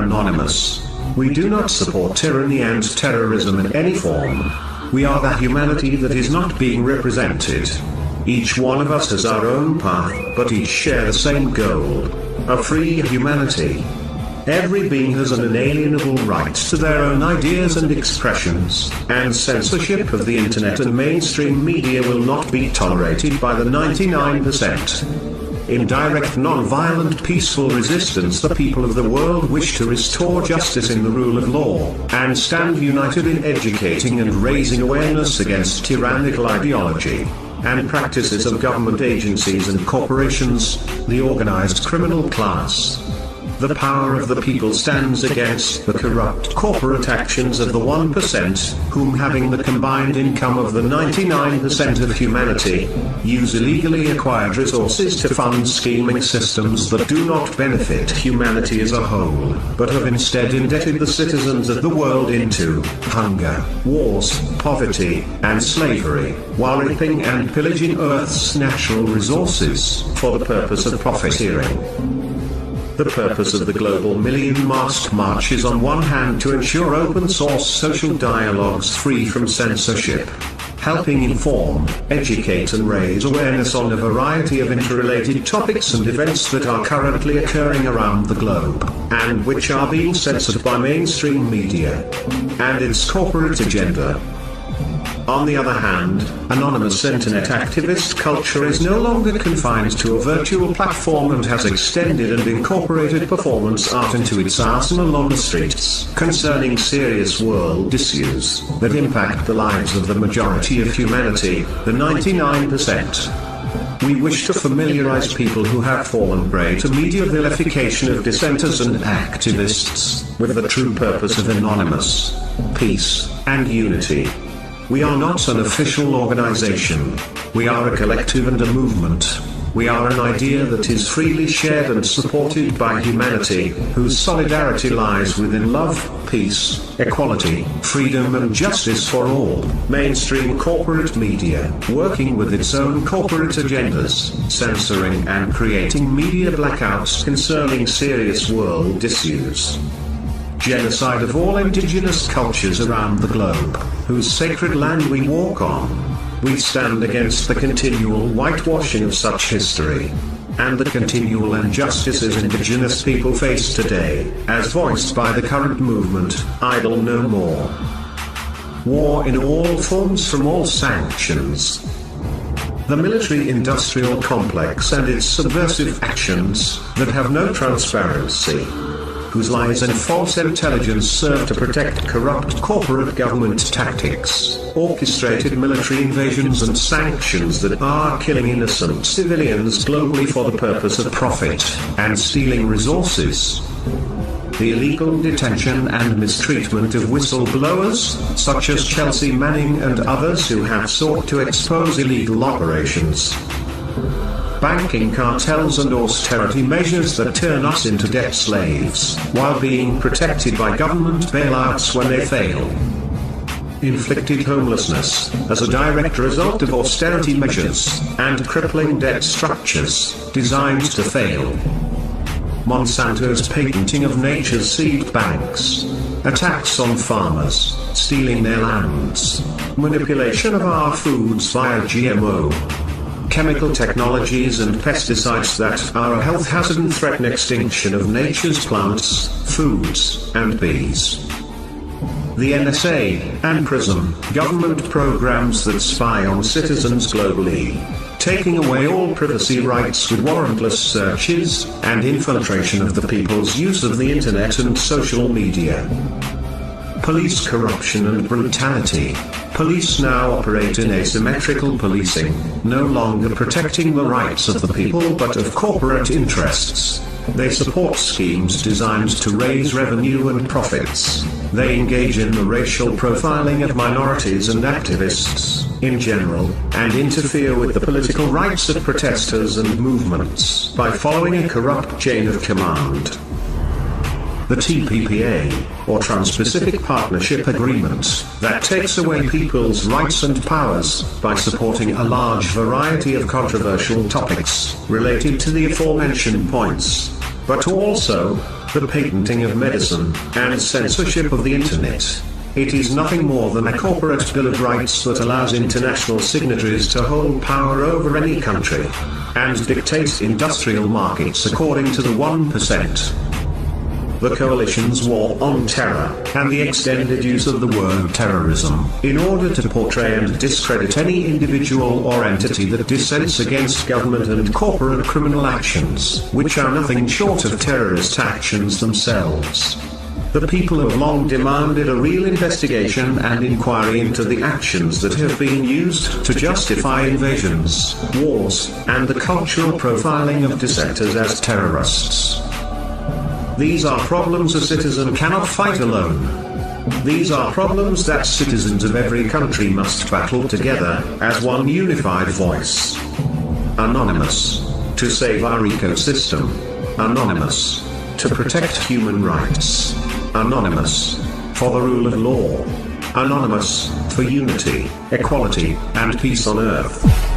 anonymous. We do not support tyranny and terrorism in any form. We are the humanity that is not being represented. Each one of us has our own path, but each share the same goal: a free humanity. Every being has an inalienable right to their own ideas and expressions, and censorship of the internet and mainstream media will not be tolerated by the 99%. In direct non-violent peaceful resistance, the people of the world wish to restore justice in the rule of law, and stand united in educating and raising awareness against tyrannical ideology and practices of government agencies and corporations, the organized criminal class. The power of the people stands against the corrupt corporate actions of the 1%, whom, having the combined income of the 99% of humanity, use illegally acquired resources to fund scheming systems that do not benefit humanity as a whole, but have instead indebted the citizens of the world into hunger, wars, poverty, and slavery, while raping and pillaging Earth's natural resources for the purpose of profiteering. The purpose of the Global Million Mask March is on one hand to ensure open source social dialogues free from censorship, helping inform, educate and raise awareness on a variety of interrelated topics and events that are currently occurring around the globe, and which are being censored by mainstream media and its corporate agenda. On the other hand, anonymous internet activist culture is no longer confined to a virtual platform and has extended and incorporated performance art into its arsenal on the streets, concerning serious world issues that impact the lives of the majority of humanity, the 99%. We wish to familiarize people who have fallen prey to media vilification of dissenters and activists with the true purpose of anonymous peace and unity. We are not an official organization. We are a collective and a movement. We are an idea that is freely shared and supported by humanity, whose solidarity lies within love, peace, equality, freedom and justice for all. Mainstream corporate media, working with its own corporate agendas, censoring and creating media blackouts concerning serious world issues. Genocide of all indigenous cultures around the globe, whose sacred land we walk on. We stand against the continual whitewashing of such history, and the continual injustices indigenous people face today, as voiced by the current movement, Idle No More. War in all forms from all sanctions. The military-industrial complex and its subversive actions, that have no transparency, whose lies and false intelligence serve to protect corrupt corporate government tactics, orchestrated military invasions and sanctions that are killing innocent civilians globally for the purpose of profit, and stealing resources. The illegal detention and mistreatment of whistleblowers, such as Chelsea Manning and others who have sought to expose illegal operations. Banking cartels and austerity measures that turn us into debt slaves, while being protected by government bailouts when they fail. Inflicted homelessness, as a direct result of austerity measures, and crippling debt structures, designed to fail. Monsanto's patenting of nature's seed banks. Attacks on farmers, stealing their lands. Manipulation of our foods via GMO. Chemical technologies and pesticides that are a health hazard and threaten extinction of nature's plants, foods, and bees. The NSA and PRISM, government programs that spy on citizens globally, taking away all privacy rights with warrantless searches and infiltration of the people's use of the internet and social media. Police corruption and brutality. Police now operate in asymmetrical policing, no longer protecting the rights of the people but of corporate interests. They support schemes designed to raise revenue and profits. They engage in the racial profiling of minorities and activists, in general, and interfere with the political rights of protesters and movements by following a corrupt chain of command. The TPPA, or Trans-Pacific Partnership Agreement, that takes away people's rights and powers by supporting a large variety of controversial topics related to the aforementioned points, but also the patenting of medicine, and censorship of the internet. It is nothing more than a corporate bill of rights that allows international signatories to hold power over any country, and dictate industrial markets according to the 1%. The coalition's war on terror, and the extended use of the word terrorism, in order to portray and discredit any individual or entity that dissents against government and corporate criminal actions, which are nothing short of terrorist actions themselves. The people have long demanded a real investigation and inquiry into the actions that have been used to justify invasions, wars, and the cultural profiling of dissenters as terrorists. These are problems a citizen cannot fight alone. These are problems that citizens of every country must battle together, as one unified voice. Anonymous. To save our ecosystem. Anonymous. To protect human rights. Anonymous. For the rule of law. Anonymous. For unity, equality, and peace on earth.